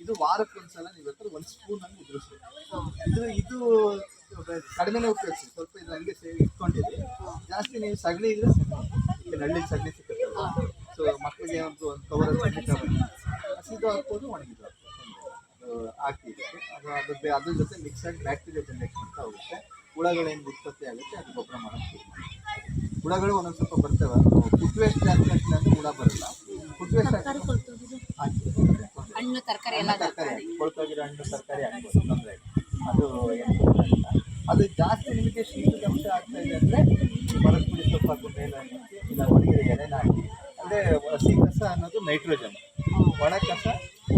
ಇದು ವಾರಕ್ಕೊಂದ್ಸಲ ನೀವು ಒಂದು ಸ್ಪೂನ್ ಹಂಗೆ ಉದುರಿಸಿ. ಇದು ಕಡಿಮೆನೇ ಉಪಯೋಗಿಸಿ, ಸ್ವಲ್ಪ ಇದು ಹಂಗೆ ಸೇರಿ ಇಟ್ಕೊಂಡಿರಿ. ಜಾಸ್ತಿ ನೀವು ಸಗಣಿ ಇದ್ರೆ ಸಗಣಿ, ಹಳ್ಳಿ ಸಗಣಿ ಸಿಕ್ಕತ್ತಲ್ಲ, ಸೊ ಮಕ್ಕಳಿಗೆ ಒಂದು ಕವರಲ್ಲಿ ಸಗಣಿ ಹಸಿದು ಹಾಕ್ಬೋದು, ಒಣಗಿದು ಹಾಕ್ಬೋದು, ಹಾಕಿ ಅದ್ರ ಜೊತೆ ಮಿಕ್ಸ್ ಆಗಿ ಬ್ಯಾಕ್ಟೀರಿಯಾ ಜನರೇಟ್ ಮಾಡ್ತಾ ಹೋಗುತ್ತೆ. ಹುಳಗಳೇನು ಉತ್ಪತ್ತಿ ಆಗುತ್ತೆ ಅದು ಗೊಬ್ಬರ ಮಾಡೋಕ್ಕೆ. ಹುಳಗಳು ಒಂದೊಂದು ಸ್ವಲ್ಪ ಬರ್ತವೆ. ಫುಡ್ ವೇಸ್ಟ್ ಜಾಸ್ತಿ ಆಗ್ತದೆ ಅಂದರೆ ಹುಳ ಬರಲ್ಲ. ಫುಡ್ ವೇಸ್ಟ್ ಹಣ್ಣು ತರಕಾರಿ ಕೊಳ್ತೋಗಿರೋ ಹಣ್ಣು ತರಕಾರಿ ಹಾಕ್ಬೋದು, ತೊಂದರೆ ಅದು ಏನು ತೊಂದರೆ ಇಲ್ಲ. ಅದು ಜಾಸ್ತಿ ನಿಮಗೆ ಶೀತದ ಅಂಶ ಆಗ್ತಾ ಇದೆ ಅಂದರೆ ಮರದ ಪುಡಿ ಸ್ವಲ್ಪ ಹಾಕಿ ಮೇಲೆ ಹಾಕಿ, ಇಲ್ಲ ಒಣಗಿದ ಎಲೆನ ಹಾಕಿ. ಅಂದರೆ ಹಸಿ ಕಸ ಅನ್ನೋದು ನೈಟ್ರೋಜನ್, ಒಣ ಕಸ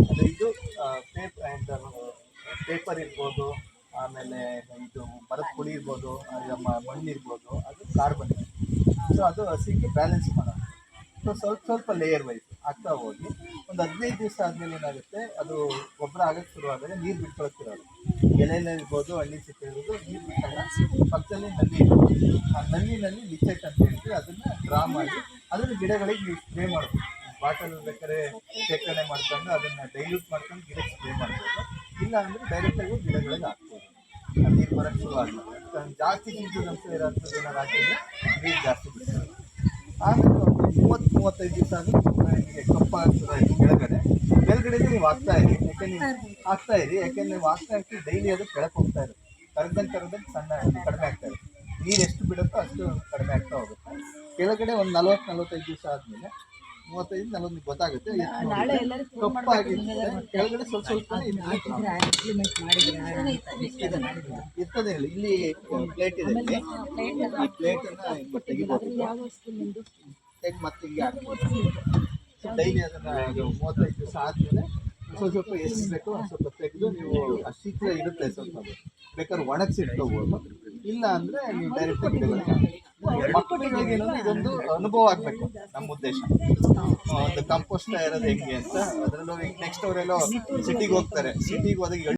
ಅಂದರೆ ಇದು ಪೇಪರ್ ಇರ್ಬೋದು, ಆಮೇಲೆ ಇದು ಮರದ ಪುಡಿ ಇರ್ಬೋದು, ಮಣ್ಣು ಇರ್ಬೋದು, ಅದು ಕಾರ್ಬನ್. ಸೊ ಅದು ಹಸಿಗೆ ಬ್ಯಾಲೆನ್ಸ್ ಮಾಡೋದು. ಸೊ ಸ್ವಲ್ಪ ಲೇಯರ್ ವೈಸ್ ಆಗ್ತಾ ಹೋಗಿ ಒಂದು 15 ದಿವಸ ಆದಮೇಲೆ ಏನಾಗುತ್ತೆ, ಅದು ಗೊಬ್ಬರ ಆಗೋಕ್ಕೆ ಶುರುವಾದರೆ ನೀರು ಬಿಟ್ಕೊಳ್ತಿರೋದು, ಎಲೆಯಲ್ಲಿರ್ಬೋದು, ಹಳ್ಳಿ ಸಿಕ್ಕಿರ್ಬೋದು, ನೀರು ಬಿಟ್ಟಾಗ ಪಕ್ಕದಲ್ಲಿ ನಲ್ಲಿ ಇರ್ಬೋದು. ಆ ನಲ್ಲಿನಲ್ಲಿ ಲಿಚೆಟ್ ಅಂತ ಹೇಳ್ತೀವಿ, ಅದನ್ನು ಡ್ರಾ ಮಾಡಿ ಅದನ್ನು ಗಿಡಗಳಿಗೆ ನೀವು ಸ್ಪ್ರೇ ಮಾಡ್ಬೋದು. ಬಾಟಲ್ ಬೇಕಾದ್ರೆ ಶೇಖರಣೆ ಮಾಡ್ಕೊಂಡು ಅದನ್ನು ಡೈಲ್ಯೂಟ್ ಮಾಡ್ಕೊಂಡು ಗಿಡಕ್ಕೆ ಸ್ಪ್ರೇ ಮಾಡ್ಬೋದು. ಇಲ್ಲ ಅಂದರೆ ಡೈರೆಕ್ಟಾಗಿ ಗಿಡಗಳಿಗೆ ಹಾಕ್ಬೋದು. ನೀರು ಬರೋಕ್ಕೆ ಶುರು ಆಗ್ತದೆ. ಜಾಸ್ತಿ ನೀರಿನಂಶ ಇರೋಂಥದ್ದು ಏನಾದ್ರು ಹಾಕಿದ್ರೆ ನೀರು ಜಾಸ್ತಿ ಬಿಡ್ತಾರೆ. ಆಮೇಲೆ 30-35 ದಿವಸ ಅಂದರೆ ನಿಮಗೆ ಕಪ್ಪಾಗ್ತದೆ ಕೆಳಗಡೆ ನೀವು ಹಾಕ್ತಾ ಇರಿ. ಯಾಕೆಂದ್ರೆ ನೀವು ಹಾಕ್ತಾ ಇರ್ತೀವಿ, ಡೈಲಿ ಅದು ಕೆಳಕ್ಕೆ ಹೋಗ್ತಾ ಇರುತ್ತೆ. ಕರೆದಂಗೆ ಸಣ್ಣ ಕಡಿಮೆ ಆಗ್ತಾ ಇರುತ್ತೆ. ನೀರು ಎಷ್ಟು ಬಿಡುತ್ತೋ ಅಷ್ಟು ಕಡಿಮೆ ಆಗ್ತಾ ಹೋಗುತ್ತೆ. ಕೆಳಗಡೆ ಒಂದು 40-45 ದಿವಸ ಆದಮೇಲೆ 35-40 ಗೊತ್ತಾಗುತ್ತೆ ಕಪ್ಪಾಗಿರ್ತದೆ. ಕೆಳಗಡೆ ಸ್ವಲ್ಪ ಇರ್ತದೆ. ಇಲ್ಲಿ ಪ್ಲೇಟ್ ಇದೆ, ಈ ಪ್ಲೇಟನ್ನು ತೆಗಿಬೋದು, ಮತ್ತೆ ಹಿಂಗೆ ಹಾಕ್ಬೋದು. ಡೈಲಿ ಅದನ್ನು 35 ದಿವಸ ಆದಮೇಲೆ ಸ್ವಲ್ಪ ಎಷ್ಟು ಬೇಕೋ ಒಂದು ಸ್ವಲ್ಪ ತೆಗೆದು ನೀವು ಶೀಘ್ರ ಇರುತ್ತೆ ಸ್ವಲ್ಪ, ಬೇಕಾದ್ರೆ ಒಣಗಿಸಿ ಇಟ್ಕೋಬೋದು. ಇಲ್ಲ ಅಂದರೆ ನೀವು ಡೈರೆಕ್ಟಾಗಿ ಮಕ್ಕಳಿಗೆ ಇದೊಂದು ಅನುಭವ ಆಗಬೇಕು. ನಮ್ಮ ಉದ್ದೇಶ ಒಂದು ಕಂಪೋಸ್ಟ್ ಇರೋದು ಹೆಂಗೆ ಅಂತ. ಅದರಲ್ಲೂ ಈಗ ನೆಕ್ಸ್ಟ್ ಅವರೆಲ್ಲೋ ಸಿಟಿಗೆ ಹೋಗ್ತಾರೆ. ಸಿಟಿಗೆ ಹೋದಾಗ